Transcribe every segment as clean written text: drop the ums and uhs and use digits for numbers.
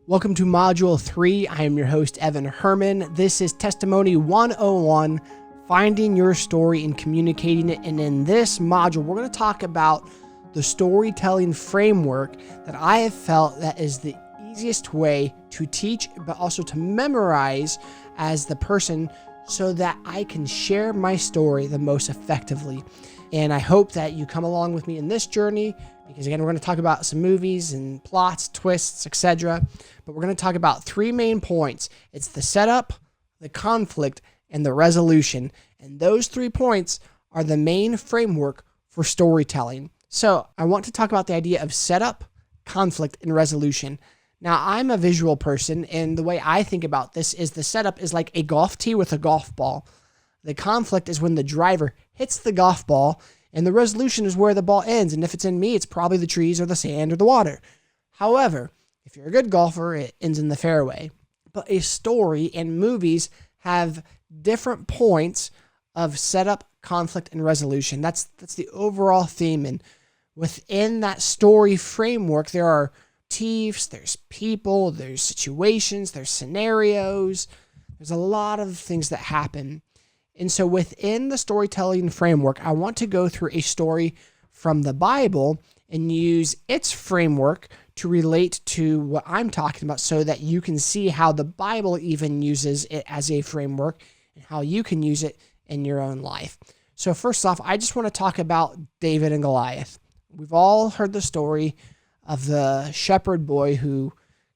Welcome to Module 3. I am your host, Evan Herrman. This is Testimony 101, Finding Your Story and Communicating It. And in this module, we're going to talk about the storytelling framework that I have felt that is the easiest way to teach, but also to memorize as the person so that I can share my story the most effectively. And I hope that you come along with me in this journey because, again, we're going to talk about some movies and plots, twists, etc. But we're going to talk about three main points. It's the setup, the conflict, and the resolution. And those 3 points are the main framework for storytelling. So I want to talk about the idea of setup, conflict, and resolution. Now, I'm a visual person, and the way I think about this is the setup is like a golf tee with a golf ball. The conflict is when the driver hits the golf ball, and the resolution is where the ball ends. And if it's in me, it's probably the trees or the sand or the water. However, if you're a good golfer, it ends in the fairway. But a story and movies have different points of setup, conflict, and resolution. That's the overall theme. And within that story framework, there are motifs, there's people, there's situations, there's scenarios. There's a lot of things that happen. And so within the storytelling framework, I want to go through a story from the Bible and use its framework to relate to what I'm talking about so that you can see how the Bible even uses it as a framework and how you can use it in your own life. So first off, I just want to talk about David and Goliath. We've all heard the story of the shepherd boy who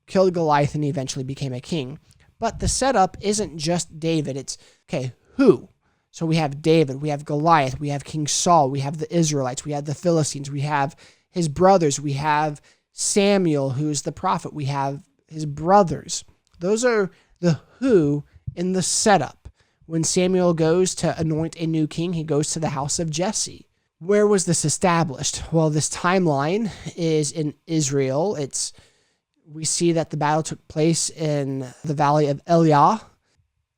killed Goliath and eventually became a king. But the setup isn't just David. It's, okay, who? So we have David, we have Goliath, we have King Saul, we have the Israelites, we have the Philistines, we have his brothers, we have Samuel, who's the prophet, we have his brothers. Those are the who in the setup. When Samuel goes to anoint a new king, he goes to the house of Jesse. Where was this established? Well, this timeline is in Israel. We see that the battle took place in the valley of Elah.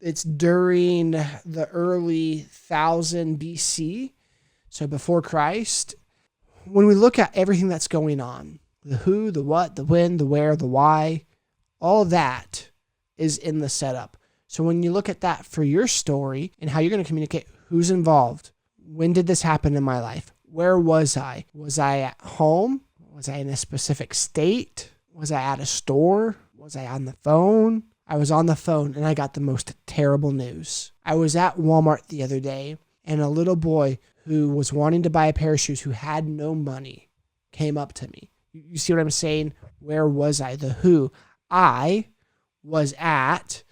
It's during the early 1000 BC, so before Christ. When we look at everything that's going on, the who, the what, the when, the where, the why, all that is in the setup. So when you look at that for your story and how you're going to communicate who's involved, when did this happen in my life? Where was I? Was I at home? Was I in a specific state? Was I at a store? Was I on the phone? I was on the phone and I got the most terrible news. I was at Walmart the other day and a little boy who was wanting to buy a pair of shoes who had no money came up to me. You see what I'm saying? Where was I? The who. I was at,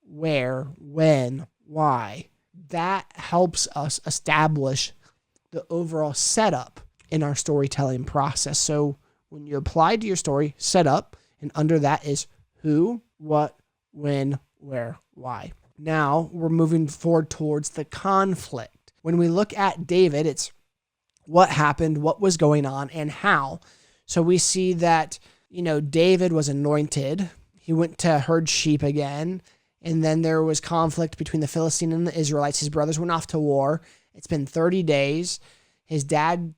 where, when, why. That helps us establish the overall setup in our storytelling process. So when you apply to your story, setup, and under that is who, what, when, where, why. Now we're moving forward towards the conflict. When we look at David, it's what happened, what was going on, and how. So we see that, David was anointed. He went to herd sheep again. And then there was conflict between the Philistine and the Israelites. His brothers went off to war. It's been 30 days. His dad,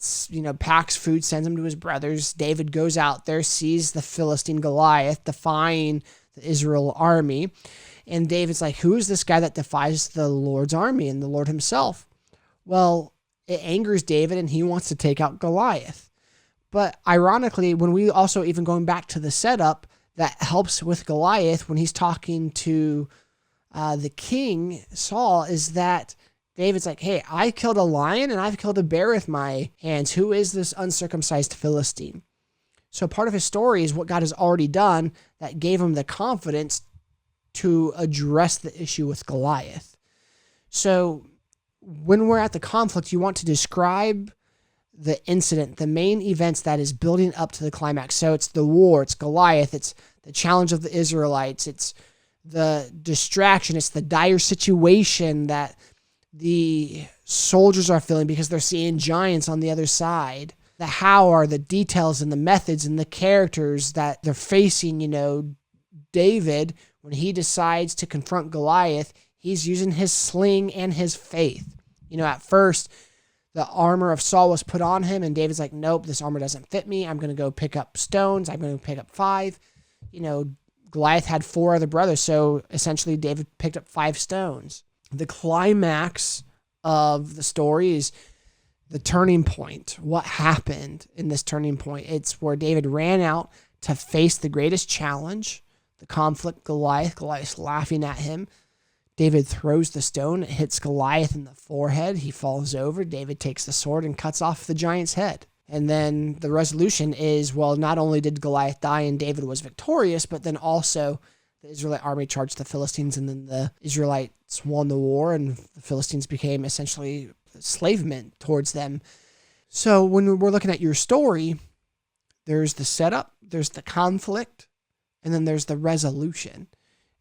packs food, sends him to his brothers. David goes out there, sees the Philistine Goliath defying the Israel army. And David's like, who is this guy that defies the Lord's army and the Lord himself? Well, it angers David and he wants to take out Goliath. But ironically, when we also even going back to the setup, that helps with Goliath when he's talking to the king, Saul, is that David's like, hey, I killed a lion and I've killed a bear with my hands. Who is this uncircumcised Philistine? So part of his story is what God has already done that gave him the confidence to address the issue with Goliath. So when we're at the conflict, you want to describe the incident, the main events that is building up to the climax. So it's the war, it's Goliath, it's the challenge of the Israelites, it's the distraction, it's the dire situation that the soldiers are feeling because they're seeing giants on the other side. The how are the details and the methods and the characters that they're facing. David, when he decides to confront Goliath, he's using his sling and his faith. At first, the armor of Saul was put on him, and David's like, nope, this armor doesn't fit me. I'm going to go pick up stones. I'm going to pick up 5. Goliath had 4 other brothers, so essentially David picked up 5 stones. The climax of the story is the turning point. What happened in this turning point? It's where David ran out to face the greatest challenge, the conflict, Goliath. Goliath's laughing at him. David throws the stone. It hits Goliath in the forehead. He falls over. David takes the sword and cuts off the giant's head. And then the resolution is, well, not only did Goliath die and David was victorious, but then also the Israelite army charged the Philistines, and then the Israelites won the war, and the Philistines became essentially slave men towards them. So when we're looking at your story, there's the setup, there's the conflict, and then there's the resolution.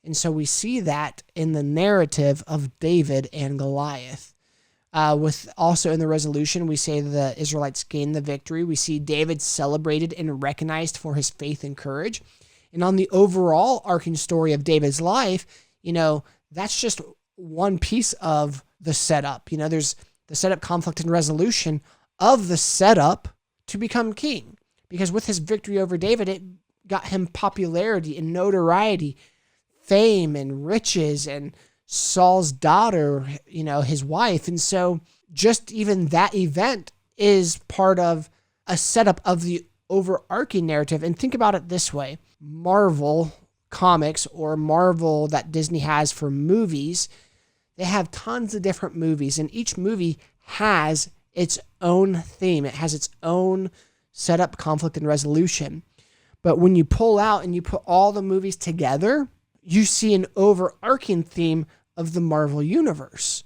And so we see that in the narrative of David and Goliath. With also in the resolution, we say the Israelites gained the victory. We see David celebrated and recognized for his faith and courage. And on the overall arcing story of David's life, that's just one piece of the setup. There's the setup, conflict, and resolution of the setup to become king. Because with his victory over David, it got him popularity and notoriety, fame and riches, and Saul's daughter, his wife. And so just even that event is part of a setup of the overarching narrative. And think about it this way. Marvel comics, or Marvel that Disney has for movies, they have tons of different movies, and each movie has its own theme. It has its own setup, conflict, and resolution. But when you pull out and you put all the movies together, you see an overarching theme of the Marvel universe.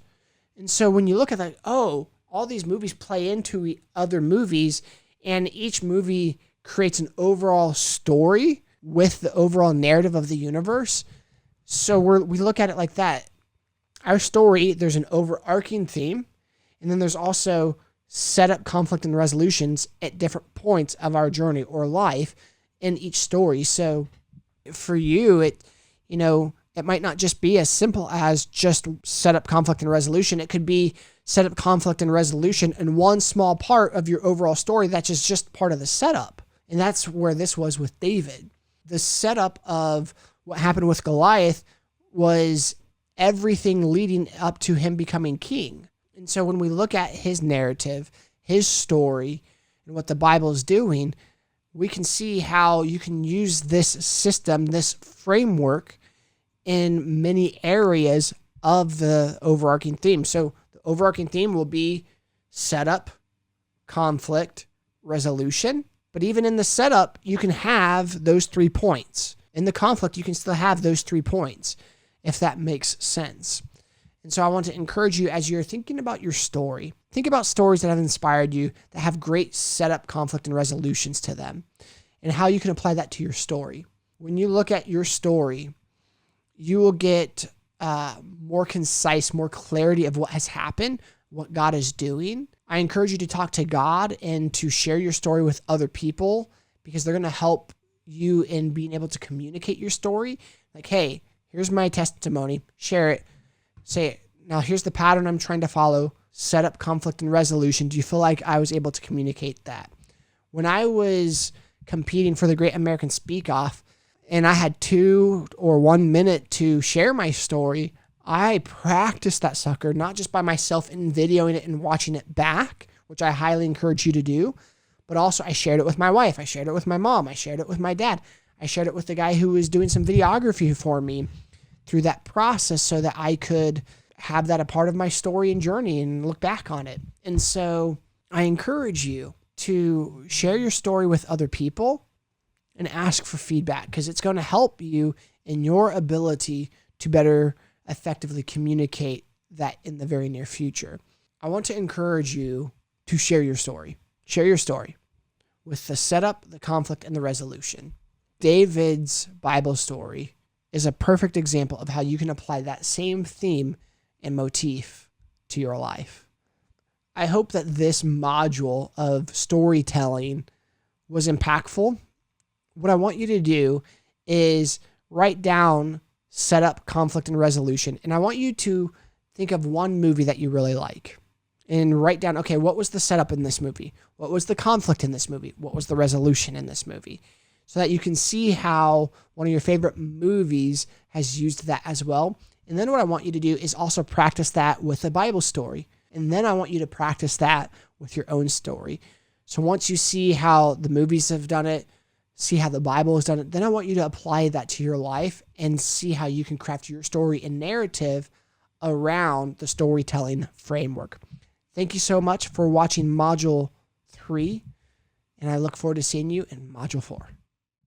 And so when you look at that, all these movies play into other movies, and each movie creates an overall story with the overall narrative of the universe. So we look at it like that. Our story, there's an overarching theme, and then there's also setup, conflict, and resolutions at different points of our journey or life in each story. So for you, it might not just be as simple as just setup, conflict, and resolution. It could be setup, conflict, and resolution in one small part of your overall story that's just part of the setup. And that's where this was with David. The setup of what happened with Goliath was everything leading up to him becoming king. And so when we look at his narrative, his story, and what the Bible is doing, we can see how you can use this system, this framework, in many areas of the overarching theme. So the overarching theme will be setup, conflict, resolution. But even in the setup, you can have those 3 points. In the conflict, you can still have those 3 points, if that makes sense. And so I want to encourage you, as you're thinking about your story, think about stories that have inspired you, that have great setup, conflict, and resolutions to them, and how you can apply that to your story. When you look at your story, you will get more concise, more clarity of what has happened, what God is doing. I encourage you to talk to God and to share your story with other people, because they're going to help you in being able to communicate your story. Like, hey, here's my testimony. Share it. Say it. Now, here's the pattern I'm trying to follow. Setup, conflict, and resolution. Do you feel like I was able to communicate that? When I was competing for the Great American Speak Off, and I had 2 or 1 minute to share my story, I practiced that sucker, not just by myself and videoing it and watching it back, which I highly encourage you to do, but also I shared it with my wife. I shared it with my mom. I shared it with my dad. I shared it with the guy who was doing some videography for me through that process, so that I could have that a part of my story and journey and look back on it. And so I encourage you to share your story with other people and ask for feedback, because it's going to help you in your ability to better effectively communicate that in the very near future. I want to encourage you to share your story. Share your story with the setup, the conflict, and the resolution. David's Bible story is a perfect example of how you can apply that same theme and motif to your life. I hope that this module of storytelling was impactful. What I want you to do is write down setup, conflict, and resolution. And I want you to think of one movie that you really like and write down, okay, what was the setup in this movie? What was the conflict in this movie? What was the resolution in this movie? so that you can see how one of your favorite movies has used that as well. And then what I want you to do is also practice that with a Bible story. And then I want you to practice that with your own story. So once you see how the movies have done it, see how the Bible has done it, then I want you to apply that to your life and see how you can craft your story and narrative around the storytelling framework. Thank you so much for watching Module 3, and I look forward to seeing you in Module 4.